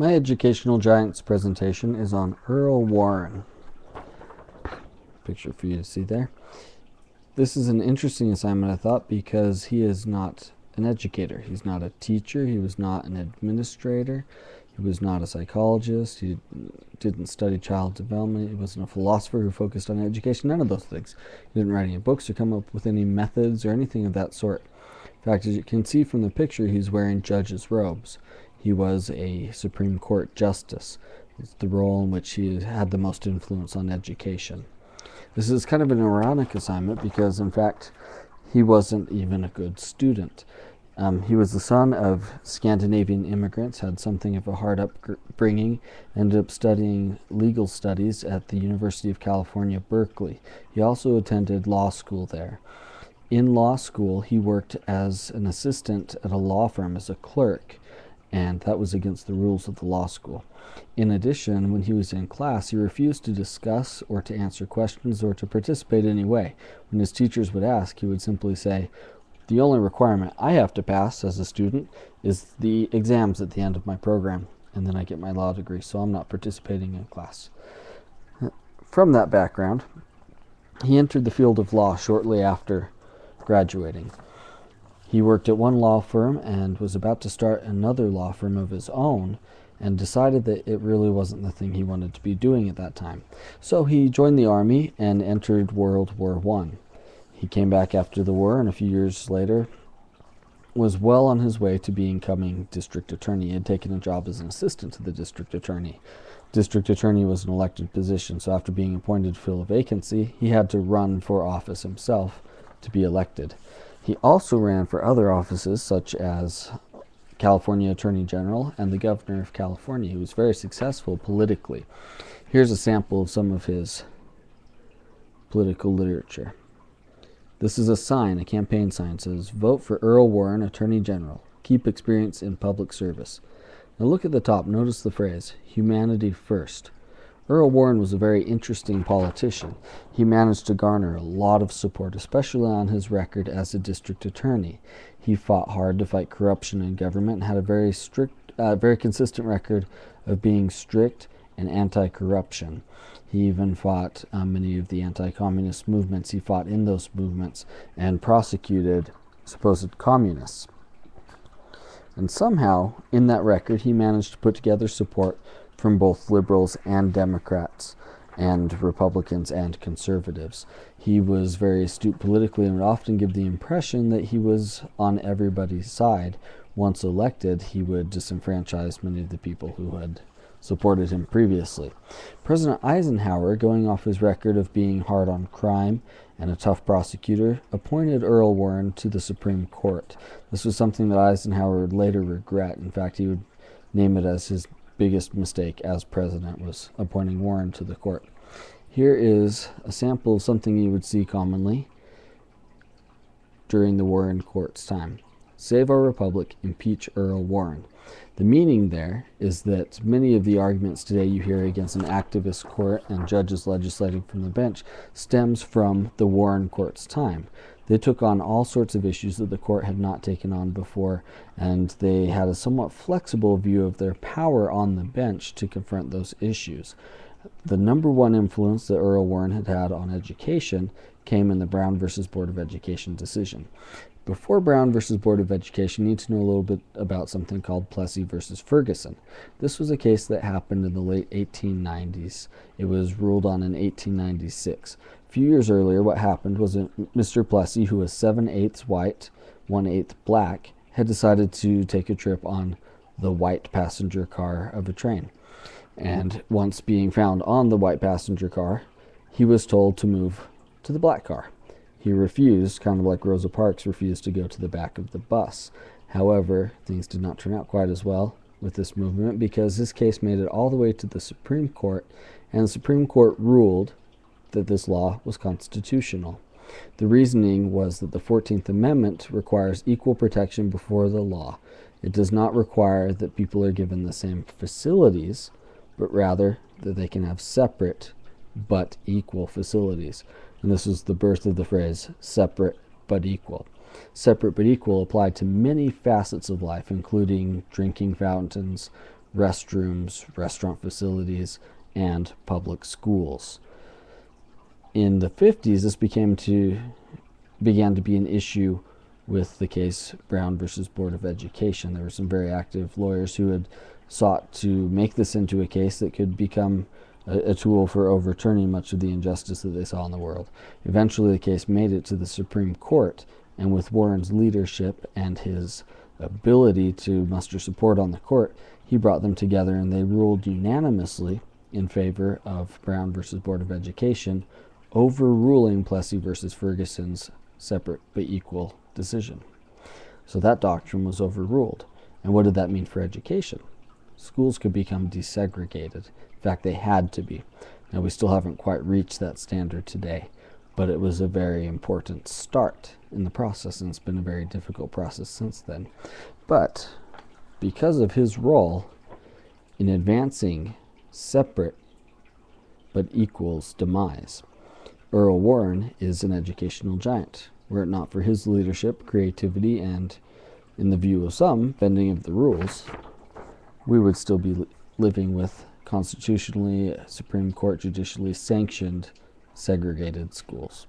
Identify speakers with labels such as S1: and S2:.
S1: My educational giants presentation is on Earl Warren. Picture for you to see there. This is an interesting assignment, I thought, because he is not an educator. He's not a teacher. He was not an administrator. He was not a psychologist. He didn't study child development. He wasn't a philosopher who focused on education. None of those things. He didn't write any books or come up with any methods or anything of that sort. In fact, as you can see from the picture, he's wearing judge's robes. He was a Supreme Court justice. It's the role in which he had the most influence on education. This is kind of an ironic assignment because, in fact, he wasn't even a good student. He was the son of Scandinavian immigrants, had something of a hard upbringing, ended up studying legal studies at the University of California, Berkeley. He also attended law school there. In law school, he worked as an assistant at a law firm as a clerk, and that was against the rules of the law school. In addition, when he was in class, he refused to discuss or to answer questions or to participate in any way. When his teachers would ask, he would simply say, "The only requirement I have to pass as a student is the exams at the end of my program, and then I get my law degree, so I'm not participating in class." From that background, he entered the field of law shortly after graduating. He worked at one law firm and was about to start another law firm of his own, and decided that it really wasn't the thing he wanted to be doing at that time. So he joined the Army and entered World War I. He came back after the war, and a few years later was well on his way to becoming district attorney. He had taken a job as an assistant to the district attorney. District attorney was an elected position, so after being appointed to fill a vacancy, he had to run for office himself to be elected. He also ran for other offices, such as California Attorney General and the Governor of California. He was very successful politically. Here's a sample of some of his political literature. This is a sign, a campaign sign. It says, "Vote for Earl Warren, Attorney General. Keep experience in public service." Now look at the top. Notice the phrase, humanity first. Earl Warren was a very interesting politician. He managed to garner a lot of support, especially on his record as a district attorney. He fought hard to fight corruption in government and had a very consistent record of being strict and anti-corruption. He even fought many of the anti-communist movements. He fought in those movements and prosecuted supposed communists. And somehow, in that record, he managed to put together support from both liberals and Democrats and Republicans and conservatives. He was very astute politically and would often give the impression that he was on everybody's side. Once elected, he would disenfranchise many of the people who had supported him previously. President Eisenhower, going off his record of being hard on crime and a tough prosecutor, appointed Earl Warren to the Supreme Court. This was something that Eisenhower would later regret. In fact, he would name it as his biggest mistake as president, was appointing Warren to the court. Here is a sample of something you would see commonly during the Warren court's time. "Save our republic, impeach Earl Warren." The meaning there is that many of the arguments today you hear against an activist court and judges legislating from the bench stems from the Warren court's time. They took on all sorts of issues that the court had not taken on before, and they had a somewhat flexible view of their power on the bench to confront those issues. The number one influence that Earl Warren had had on education came in the Brown versus Board of Education decision. Before Brown versus Board of Education, you need to know a little bit about something called Plessy versus Ferguson. This was a case that happened in the late 1890s. It was ruled on in 1896. A few years earlier, what happened was that Mr. Plessy, who was 7/8 white, 1/8 black, had decided to take a trip on the white passenger car of a train. And once being found on the white passenger car, he was told to move to the black car. He refused, kind of like Rosa Parks refused to go to the back of the bus. However, things did not turn out quite as well with this movement because this case made it all the way to the Supreme Court, and the Supreme Court ruled that this law was constitutional. The reasoning was that the 14th Amendment requires equal protection before the law. It does not require that people are given the same facilities, but rather that they can have separate but equal facilities. And this was the birth of the phrase, separate but equal. Separate but equal applied to many facets of life, including drinking fountains, restrooms, restaurant facilities, and public schools. In the 50s, this began to be an issue with the case Brown versus Board of Education. There were some very active lawyers who had sought to make this into a case that could become a tool for overturning much of the injustice that they saw in the world. Eventually, the case made it to the Supreme Court, and with Warren's leadership and his ability to muster support on the court, he brought them together, and they ruled unanimously in favor of Brown versus Board of Education, overruling Plessy versus Ferguson's separate but equal decision. So that doctrine was overruled. And what did that mean for education? Schools could become desegregated. In fact, they had to be. Now, we still haven't quite reached that standard today, but it was a very important start in the process, and it's been a very difficult process since then. But because of his role in advancing separate but equal's demise, Earl Warren is an educational giant. Were it not for his leadership, creativity, and, in the view of some, bending of the rules, we would still be living with constitutionally, Supreme Court judicially sanctioned segregated schools.